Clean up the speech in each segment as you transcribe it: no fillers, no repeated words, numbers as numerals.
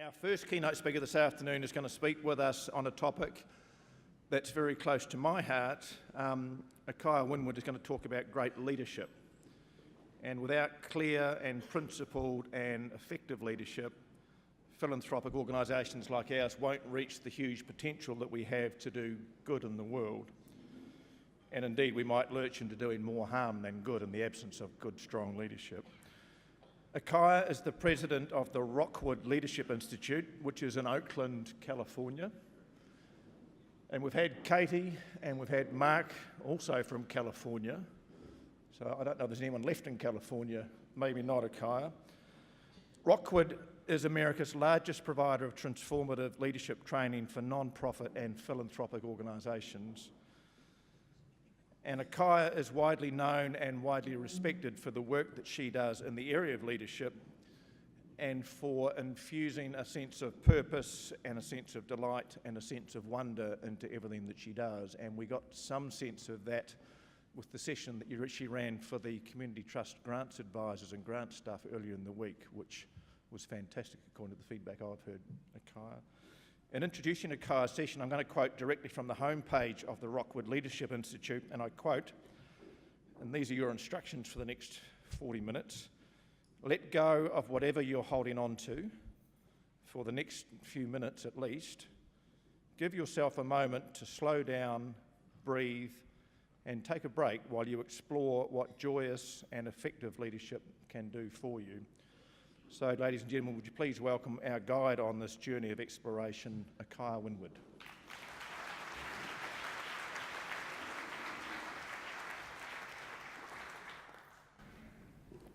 Our first keynote speaker this afternoon is going to speak with us on a topic that's very close to my heart. Akaya Windwood is going to talk about great leadership. And without clear and principled and effective leadership, philanthropic organisations like ours won't reach the huge potential that we have to do good in the world. And indeed, we might lurch into doing more harm than good in the absence of good, strong leadership. Akaya is the president of the Rockwood Leadership Institute, which is in Oakland, California. And we've had Katie and we've had Mark, also from California. So I don't know if there's anyone left in California, maybe not Akaya. Rockwood is America's largest provider of transformative leadership training for non-profit and philanthropic organisations. And Akaya is widely known and widely respected for the work that she does in the area of leadership and for infusing a sense of purpose and a sense of delight and a sense of wonder into everything that she does. And we got some sense of that with the session that she ran for the Community Trust Grants Advisors and grant staff earlier in the week, which was fantastic according to the feedback I've heard, Akaya. In introducing Akaya's session, I'm going to quote directly from the homepage of the Rockwood Leadership Institute, and I quote, and these are your instructions for the next 40 minutes, "Let go of whatever you're holding on to for the next few minutes at least. Give yourself a moment to slow down, breathe, and take a break while you explore what joyous and effective leadership can do for you." So, ladies and gentlemen, would you please welcome our guide on this journey of exploration, Akaya Windwood.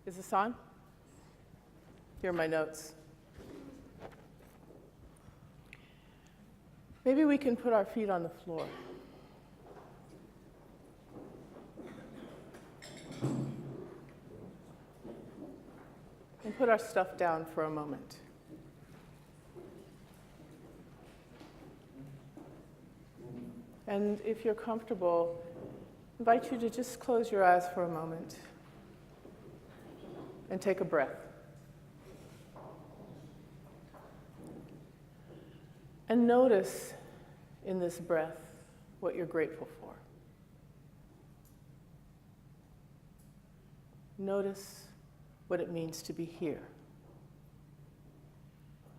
Is this on? Here are my notes. Maybe we can put our feet on the floor. And put our stuff down for a moment. And if you're comfortable, I invite you to just close your eyes for a moment and take a breath. And notice in this breath what you're grateful for. Notice what it means to be here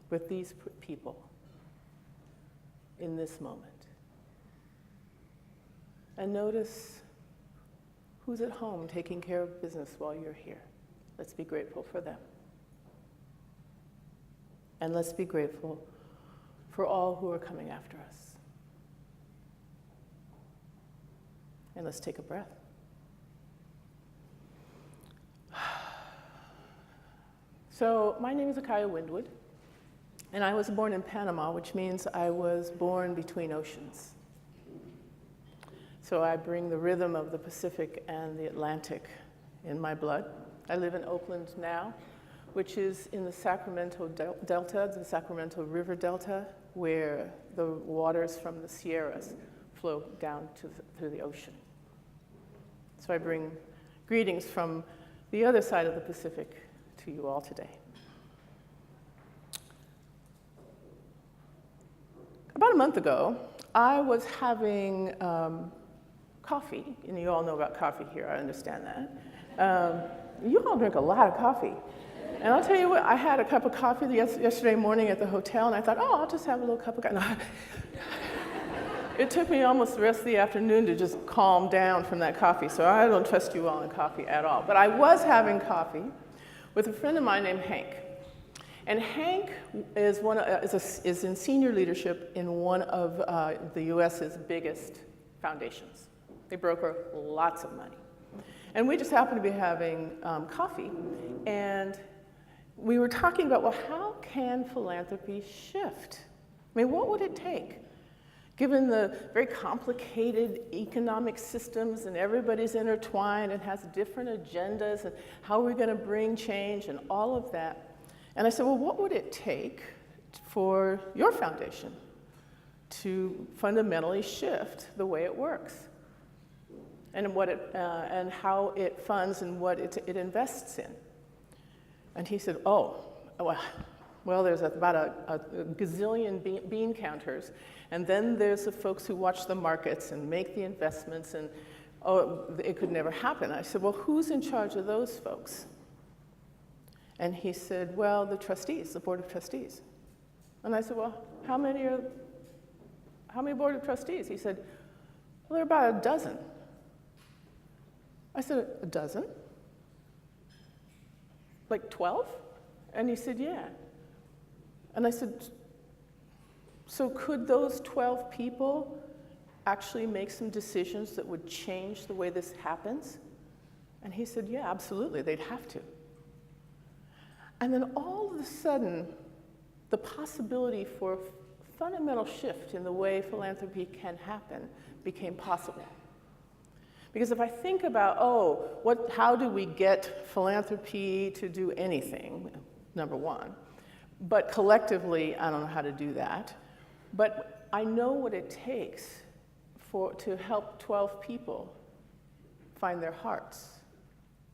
with these people in this moment. And notice who's at home taking care of business while you're here. Let's be grateful for them. And let's be grateful for all who are coming after us. And let's take a breath. So my name is Akaya Windwood, and I was born in Panama, which means I was born between oceans. So I bring the rhythm of the Pacific and the Atlantic in my blood. I live in Oakland now, which is in the Sacramento Delta, the Sacramento River Delta, where the waters from the Sierras flow down to the ocean. So I bring greetings from the other side of the Pacific to you all today. About a month ago, I was having coffee, and you all know about coffee here, I understand that. You all drink a lot of coffee. And I'll tell you what, I had a cup of coffee yesterday morning at the hotel, and I thought, I'll just have a little cup of coffee. No. It took me almost the rest of the afternoon to just calm down from that coffee, so I don't trust you all in coffee at all. But I was having coffee with a friend of mine named Hank. And Hank is in senior leadership in one of the US's biggest foundations. They broker lots of money. And we just happened to be having coffee, and we were talking about, well, how can philanthropy shift? I mean, what would it take? Given the very complicated economic systems and everybody's intertwined and has different agendas and how are we going to bring change and all of that. And I said, well, what would it take for your foundation to fundamentally shift the way it works and and how it funds and what it invests in? And he said, well, Well, there's about a gazillion bean counters, and then there's the folks who watch the markets and make the investments, and oh, it could never happen. I said, well, who's in charge of those folks? And he said, well, the trustees, the board of trustees. And I said, well, how many board of trustees? He said, well, there are about a dozen. I said, a dozen? Like 12? And he said, yeah. And I said, so could those 12 people actually make some decisions that would change the way this happens? And he said, yeah, absolutely, they'd have to. And then all of a sudden, the possibility for a fundamental shift in the way philanthropy can happen became possible. Because if I think about, how do we get philanthropy to do anything, number one, but collectively, I don't know how to do that, but I know what it takes to help 12 people find their hearts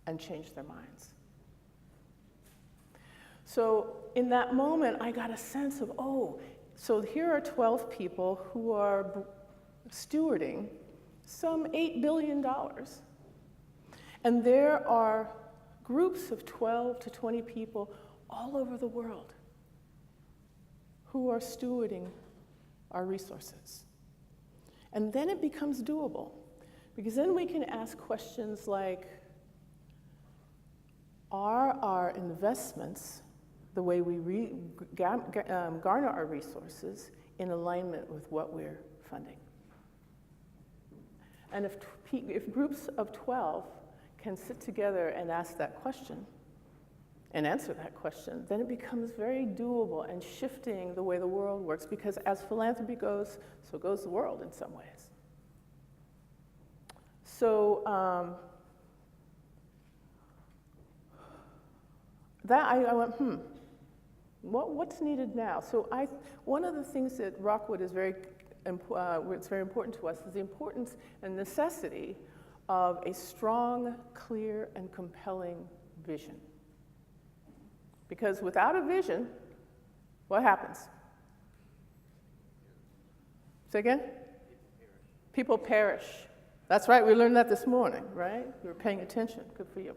and change their minds. So in that moment, I got a sense of, so here are 12 people who are stewarding some $8 billion. And there are groups of 12 to 20 people all over the world who are stewarding our resources. And then it becomes doable, because then we can ask questions like, are our investments, the way we garner our resources, in alignment with what we're funding? And if groups of 12 can sit together and ask that question and answer that question, then it becomes very doable and shifting the way the world works, because as philanthropy goes, so goes the world in some ways. So I went, what's needed now? So one of the things that Rockwood is it's very important to us is the importance and necessity of a strong, clear, and compelling vision. Because without a vision, what happens? Say again? People perish. That's right, we learned that this morning, right? We were paying attention, good for you.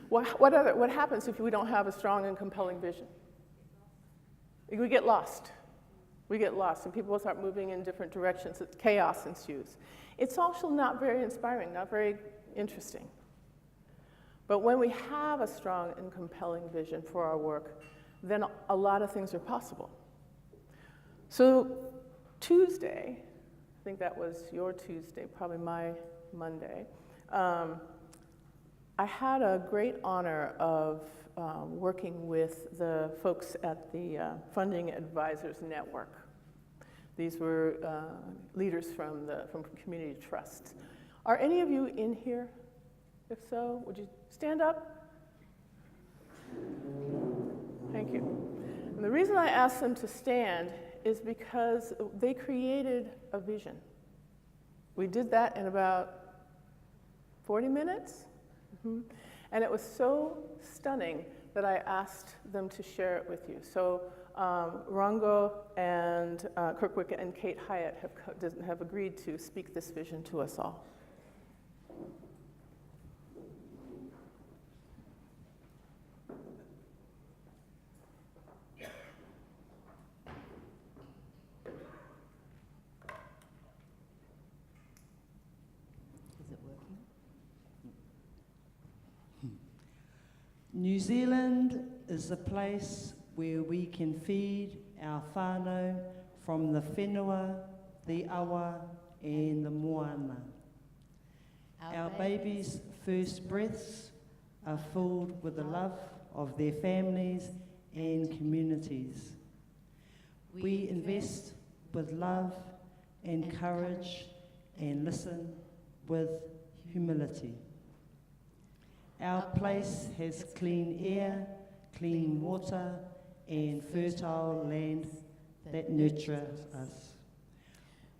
What happens if we don't have a strong and compelling vision? We get lost. We get lost, and people start moving in different directions. Chaos ensues. It's also not very inspiring, not very interesting. But when we have a strong and compelling vision for our work, then a lot of things are possible. So Tuesday, I think that was your Tuesday, probably my Monday, I had a great honor of working with the folks at the Funding Advisors Network. These were leaders from community trusts. Are any of you in here? If so, would you stand up? Thank you. And the reason I asked them to stand is because they created a vision. We did that in about 40 minutes. And it was so stunning that I asked them to share it with you. So Rango and Kirkwick and Kate Hyatt have agreed to speak this vision to us all. New Zealand is a place where we can feed our whānau from the whenua, the awa, and the moana. Our babies' first breaths are filled with the love of their families and communities. We invest with love and courage and listen with humility. Our place has clean air, clean water, and fertile land that nurtures us.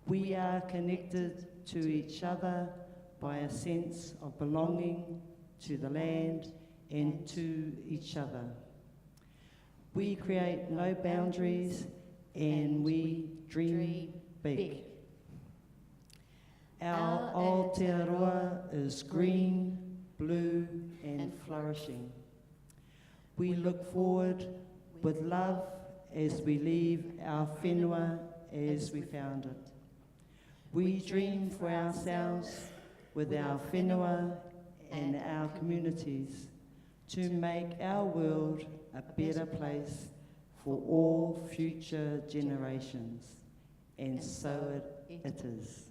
We are connected to each other by a sense of belonging to the land and to each other. We create no boundaries and we dream big. Our Aotearoa is green, blue and flourishing. We look forward with love as we leave our whenua as we found it. We dream for ourselves with our whenua and our communities to make our world a better place for all future generations. And so it is.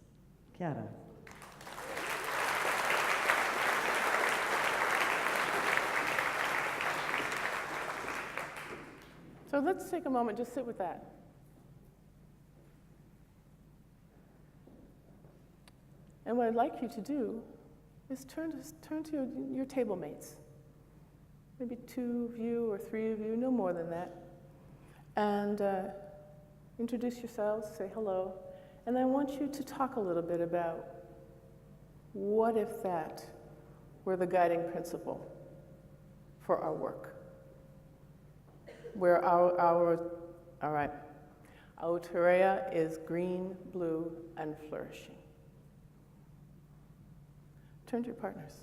Kia ora. So let's take a moment, just sit with that. And what I'd like you to do is turn to your table mates. Maybe 2 of you or 3 of you, no more than that. And introduce yourselves, say hello. And I want you to talk a little bit about what if that were the guiding principle for our work. Where our Aotearoa is green, blue, and flourishing. Turn to your partners.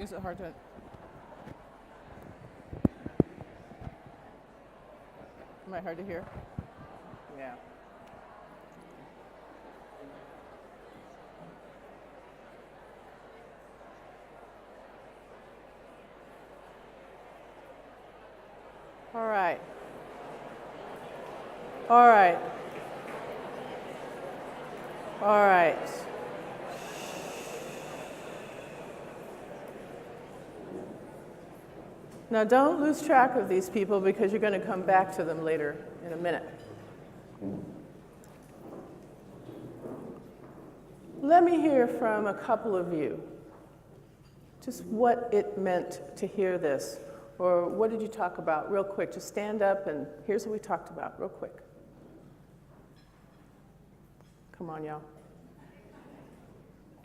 Is it hard to? Am I hard to hear? Yeah. All right. All right. All right. Now don't lose track of these people because you're going to come back to them later in a minute. Let me hear from a couple of you just what it meant to hear this, or what did you talk about real quick. Just stand up and here's what we talked about real quick. Come on, y'all.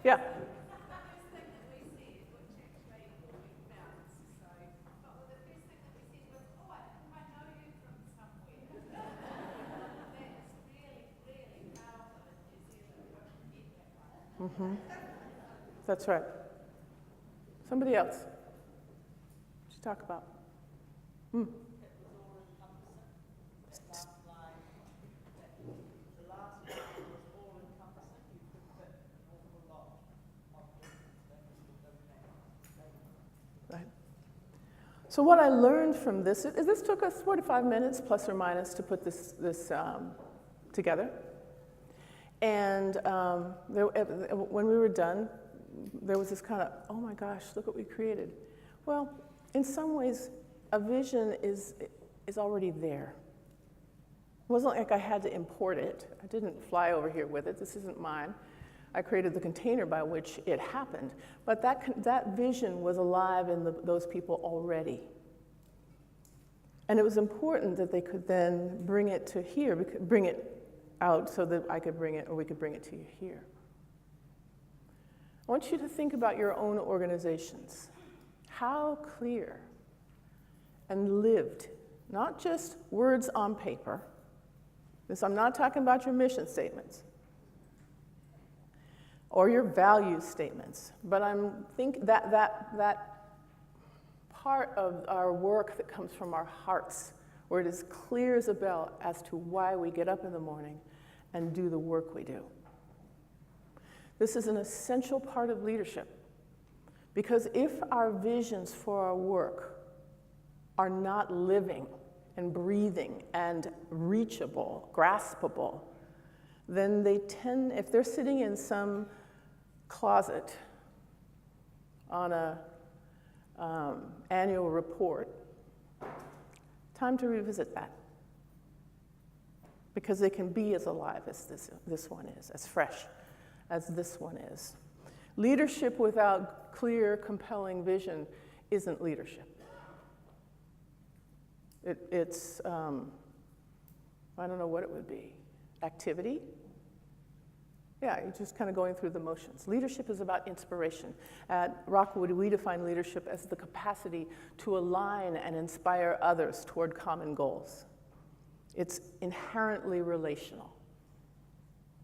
Yeah. Mm-hmm. That's right. Somebody else. talk about? It was all encompassing. It sounds like the last one was all encompassing. You could fit an awful lot of different things within that statement. Right. So what I learned from this is this took us 45 minutes plus or minus to put this together. And when we were done, there was this kind of, oh my gosh, look what we created. Well, in some ways, a vision is already there. It wasn't like I had to import it. I didn't fly over here with it. This isn't mine. I created the container by which it happened. But that vision was alive in those people already. And it was important that they could then bring it to here, bring it out so that I could bring it, or we could bring it to you here. I want you to think about your own organizations. How clear and lived, not just words on paper. This, I'm not talking about your mission statements or your value statements, but I'm think that part of our work that comes from our hearts, where it is clear as a bell as to why we get up in the morning and do the work we do. This is an essential part of leadership, because if our visions for our work are not living and breathing and reachable, graspable, then they tend, if they're sitting in some closet on a annual report, time to revisit that. Because they can be as alive as this one is, as fresh as this one is. Leadership without clear, compelling vision isn't leadership. It's, I don't know what it would be. Activity? Yeah, you're just kind of going through the motions. Leadership is about inspiration. At Rockwood, we define leadership as the capacity to align and inspire others toward common goals. It's inherently relational.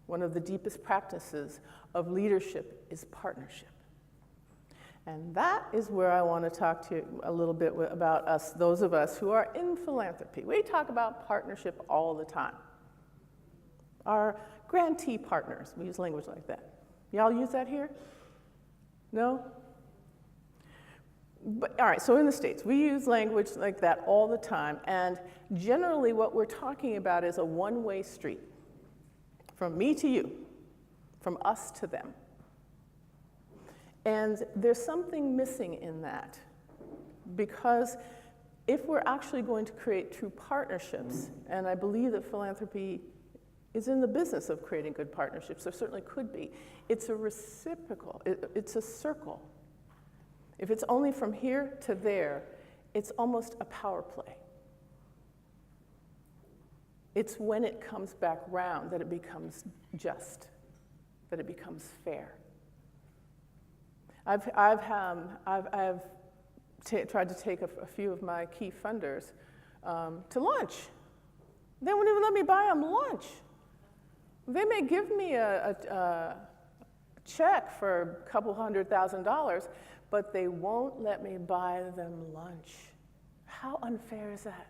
One of the deepest practices of leadership is partnership. And that is where I want to talk to you a little bit about us, those of us who are in philanthropy. We talk about partnership all the time. Our grantee partners, we use language like that. Y'all use that here? No? But, all right, so in the States, we use language like that all the time, and generally what we're talking about is a one-way street. From me to you, from us to them. And there's something missing in that, because if we're actually going to create true partnerships, and I believe that philanthropy is in the business of creating good partnerships, there certainly could be, it's a reciprocal, it's a circle. If it's only from here to there, it's almost a power play. It's when it comes back round that it becomes just, that it becomes fair. I've tried to take a few of my key funders to lunch. They won't even let me buy them lunch. They may give me a check for a couple $100,000, but they won't let me buy them lunch. How unfair is that?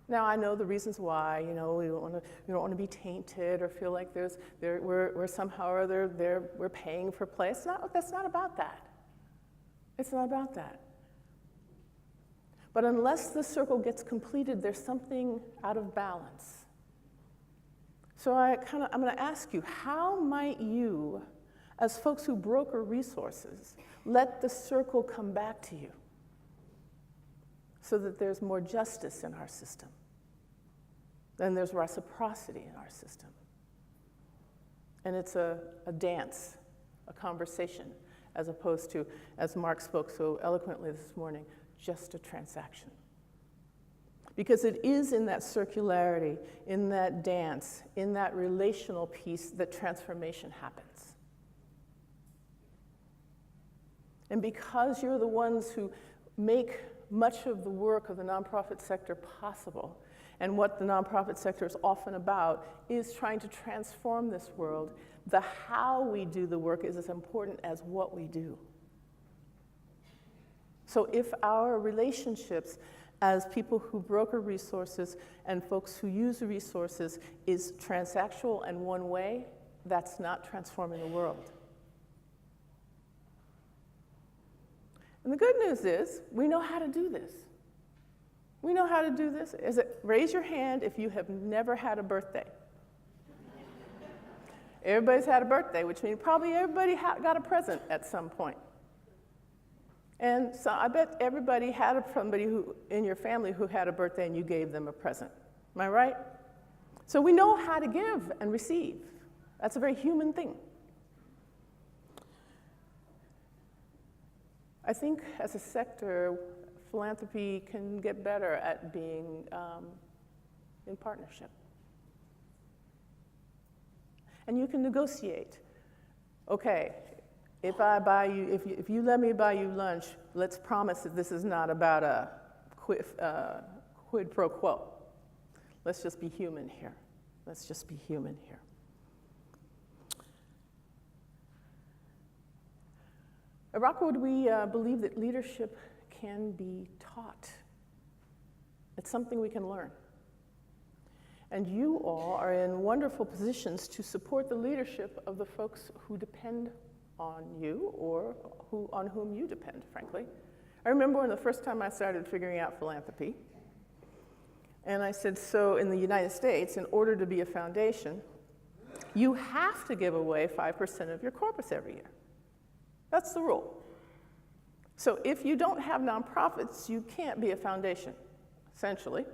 Now, I know the reasons why, you know, we don't want to be tainted or feel like we're somehow or other we're paying for play. That's not about that. It's not about that. But unless the circle gets completed, there's something out of balance. So I'm going to ask you, how might you, as folks who broker resources, let the circle come back to you so that there's more justice in our system? Then there's reciprocity in our system. And it's a dance, a conversation, as opposed to, as Mark spoke so eloquently this morning, just a transaction. Because it is in that circularity, in that dance, in that relational piece that transformation happens. And because you're the ones who make much of the work of the nonprofit sector possible, and what the nonprofit sector is often about is trying to transform this world, the how we do the work is as important as what we do. So if our relationships as people who broker resources and folks who use resources is transactional and one way, that's not transforming the world. And the good news is, we know how to do this. We know how to do this. Raise your hand if you have never had a birthday. Everybody's had a birthday, which means probably everybody got a present at some point. And so I bet everybody had somebody in your family who had a birthday and you gave them a present. Am I right? So we know how to give and receive. That's a very human thing. I think as a sector, philanthropy can get better at being in partnership. And you can negotiate. Okay, if you let me buy you lunch, let's promise that this is not about a quid pro quo. Let's just be human here. Let's just be human here. At Rockwood, we believe that leadership can be taught. It's something we can learn. And you all are in wonderful positions to support the leadership of the folks who depend on you or on whom you depend, frankly. I remember when the first time I started figuring out philanthropy, and I said, so in the United States, in order to be a foundation, you have to give away 5% of your corpus every year. That's the rule. So if you don't have nonprofits, you can't be a foundation, essentially.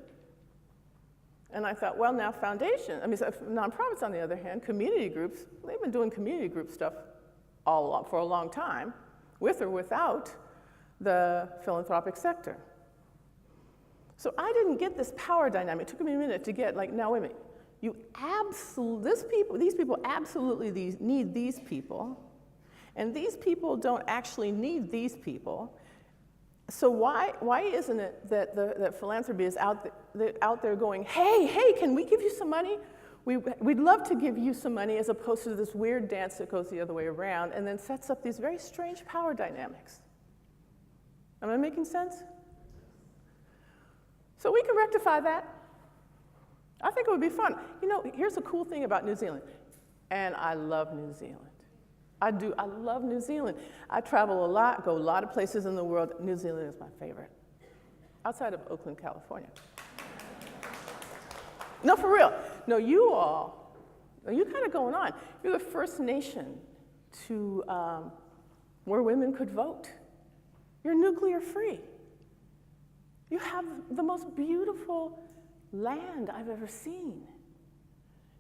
And I thought, well, now nonprofits, on the other hand, community groups, they've been doing community group stuff for a long time, with or without the philanthropic sector. So I didn't get this power dynamic. It took me a minute to get, now wait a minute. These people absolutely need these people, and these people don't actually need these people. So why isn't it that philanthropy is out there going, hey, can we give you some money? We'd love to give you some money, as opposed to this weird dance that goes the other way around and then sets up these very strange power dynamics. Am I making sense? So we can rectify that. I think it would be fun. Here's a cool thing about New Zealand, and I love New Zealand. I do. I love New Zealand. I travel a lot, go a lot of places in the world. New Zealand is my favorite, outside of Oakland, California. No, for real. No, you're kind of going on. You're the first nation to where women could vote. You're nuclear free. You have the most beautiful land I've ever seen.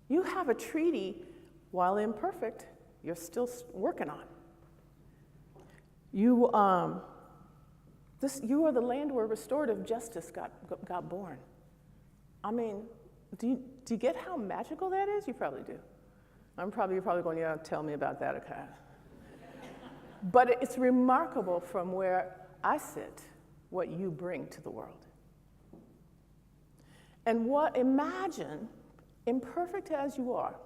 You have a treaty, while imperfect, you're still working on. You are the land where restorative justice got born. I mean, do you get how magical that is? You probably do. You're probably going, yeah, tell me about that, Akaya. But it's remarkable from where I sit, what you bring to the world. And imagine, imperfect as you are,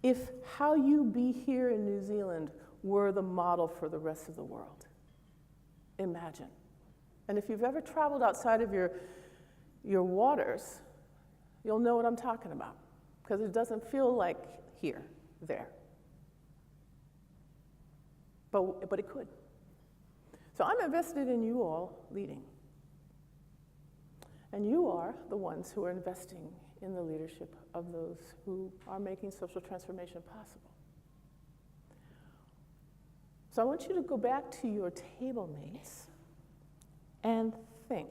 if how you be here in New Zealand were the model for the rest of the world. Imagine. And if you've ever traveled outside of your waters, you'll know what I'm talking about, because it doesn't feel like there. But it could. So I'm invested in you all leading. And you are the ones who are investing in the leadership of those who are making social transformation possible. So I want you to go back to your table mates and think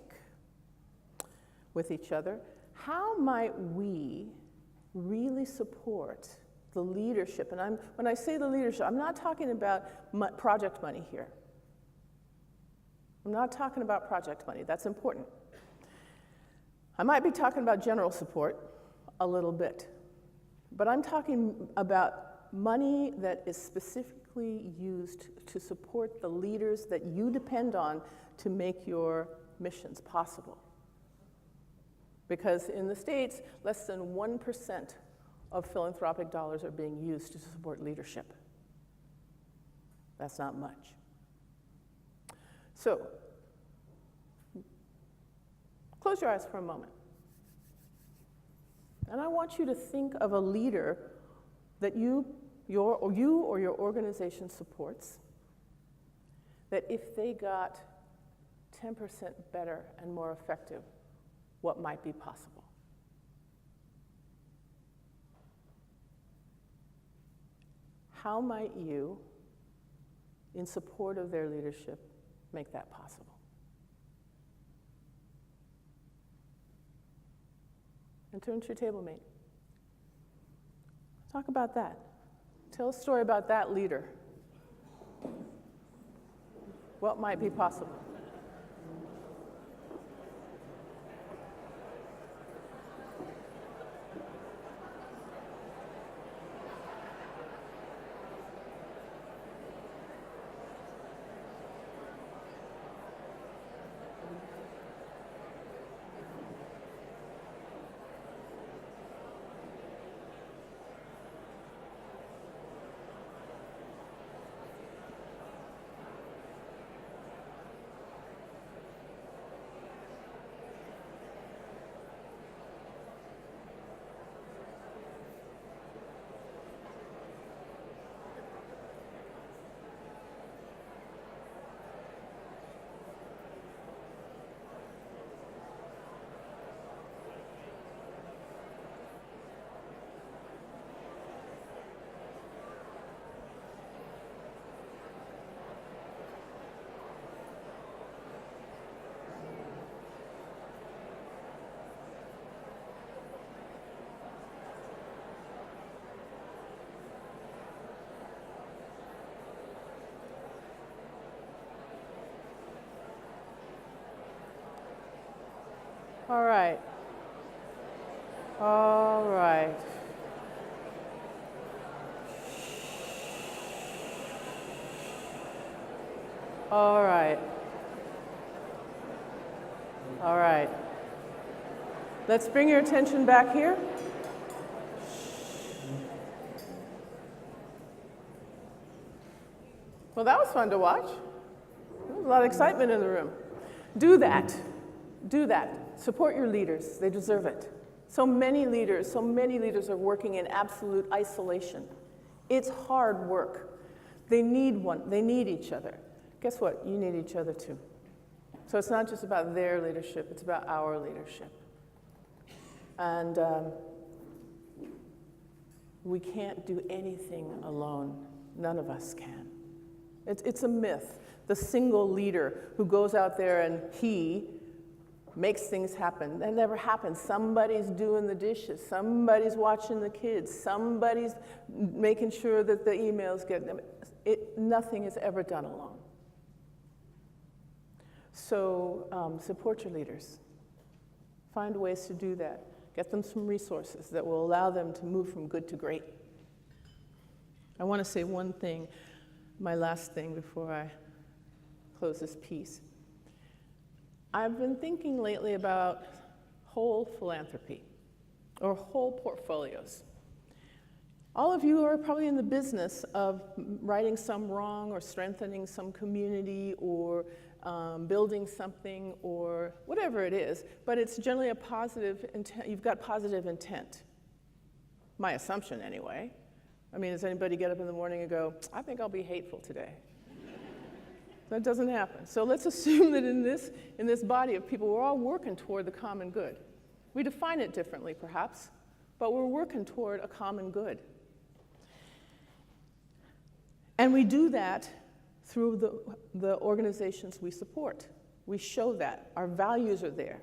with each other, how might we really support the leadership? And when I say the leadership, I'm not talking about project money here. I'm not talking about project money. That's important. I might be talking about general support a little bit, but I'm talking about money that is specifically used to support the leaders that you depend on to make your missions possible. Because in the States, less than 1% of philanthropic dollars are being used to support leadership. That's not much. So, close your eyes for a moment. And I want you to think of a leader that you or your organization supports, that if they got 10% better and more effective, what might be possible? How might you, in support of their leadership, make that possible? And turn to your table mate. Talk about that. Tell a story about that leader. What might be possible? All right. All right. All right. All right. Let's bring your attention back here. Well, that was fun to watch. There was a lot of excitement in the room. Do that. Do that. Support your leaders. They deserve it. So many leaders are working in absolute isolation. It's hard work. They need each other. Guess what? You need each other too. So it's not just about their leadership, it's about our leadership. And we can't do anything alone. None of us can. It's a myth. The single leader who goes out there and he makes things happen. That never happens. Somebody's doing the dishes. Somebody's watching the kids. Somebody's making sure that the emails get them. Nothing is ever done alone. So support your leaders. Find ways to do that. Get them some resources that will allow them to move from good to great. I want to say one thing, my last thing before I close this piece. I've been thinking lately about whole philanthropy, or whole portfolios. All of you are probably in the business of righting some wrong or strengthening some community or building something or whatever it is, but it's generally a positive intent. You've got positive intent. My assumption anyway. I mean, does anybody get up in the morning and go, I think I'll be hateful today? That doesn't happen. So let's assume that in this body of people, we're all working toward the common good. We define it differently, perhaps, but we're working toward a common good. And we do that through the organizations we support. We show that. Our values are there.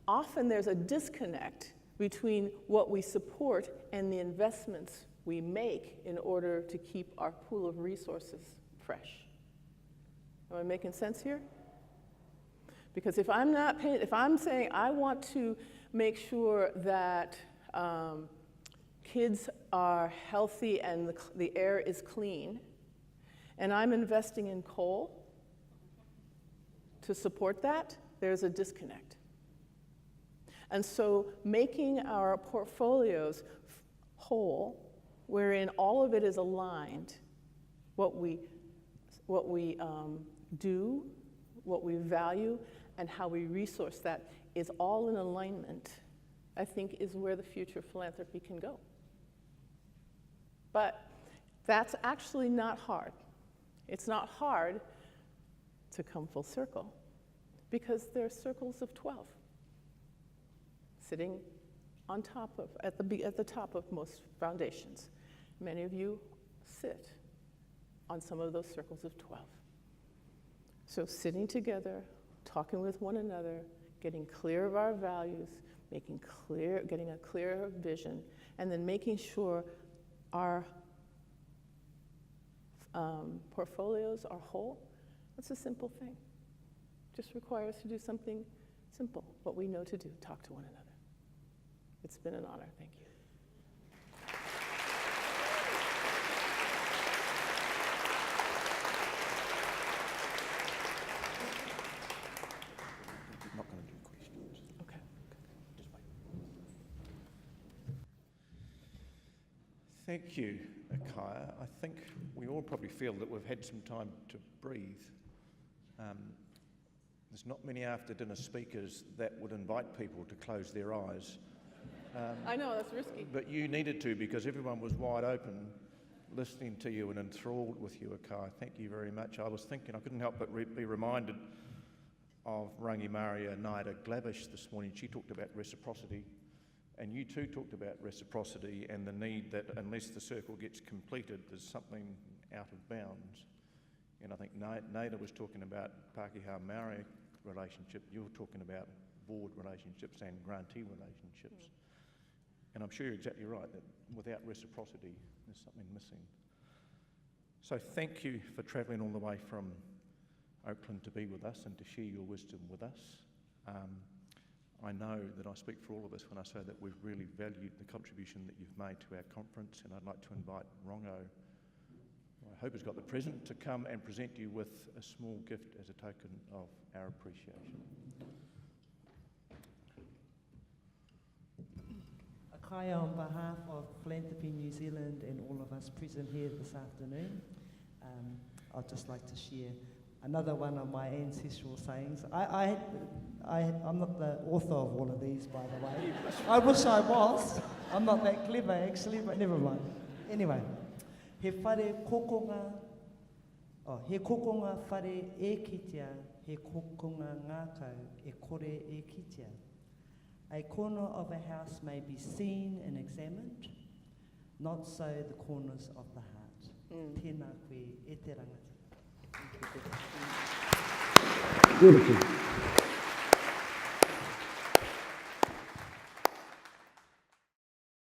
Often there's a disconnect between what we support and the investments we make in order to keep our pool of resources fresh. Am I making sense here? Because if I'm saying I want to make sure that kids are healthy and the air is clean, and I'm investing in coal to support that, there's a disconnect. And so making our portfolios whole, wherein all of it is aligned, what we do, what we value, and how we resource that is all in alignment, I think is where the future of philanthropy can go. But that's actually not hard. It's not hard to come full circle because there are circles of 12 sitting on top of, at the top of most foundations. Many of you sit on some of those circles of 12. So sitting together, talking with one another, getting clear of our values, getting a clear vision, and then making sure our portfolios are whole. That's a simple thing. Just requires us to do something simple, what we know to do, talk to one another. It's been an honor, thank you. I'm not going to do questions. Okay. Just wait. Thank you, Akaya. I think we all probably feel that we've had some time to breathe. There's not many after-dinner speakers that would invite people to close their eyes. I know, that's risky. But you needed to because everyone was wide open listening to you and enthralled with you, Akaya. Thank you very much. I was thinking, I couldn't help but be reminded of Rangimaria Naida Glavish this morning. She talked about reciprocity, and you too talked about reciprocity and the need that unless the circle gets completed, there's something out of bounds. And I think Naida was talking about Pākehā Maori relationship. You were talking about board relationships and grantee relationships. And I'm sure you're exactly right that without reciprocity, there's something missing. So thank you for travelling all the way from Oakland to be with us and to share your wisdom with us. I know that I speak for all of us when I say that we've really valued the contribution that you've made to our conference, and I'd like to invite Rongo, who I hope has got the present, to come and present you with a small gift as a token of our appreciation. Akaya, on behalf of Philanthropy New Zealand and all of us present here this afternoon, I'd just like to share another one of my ancestral sayings. I'm not the author of all of these, by the way. I wish I was. I'm not that clever, actually, but never mind. Anyway, he whare kokonga, he kokonga whare e kitea, he kokonga ngākau e kore e kitea. A corner of a house may be seen and examined, not so the corners of the heart. Tēnā koe e te rangata. Beautiful.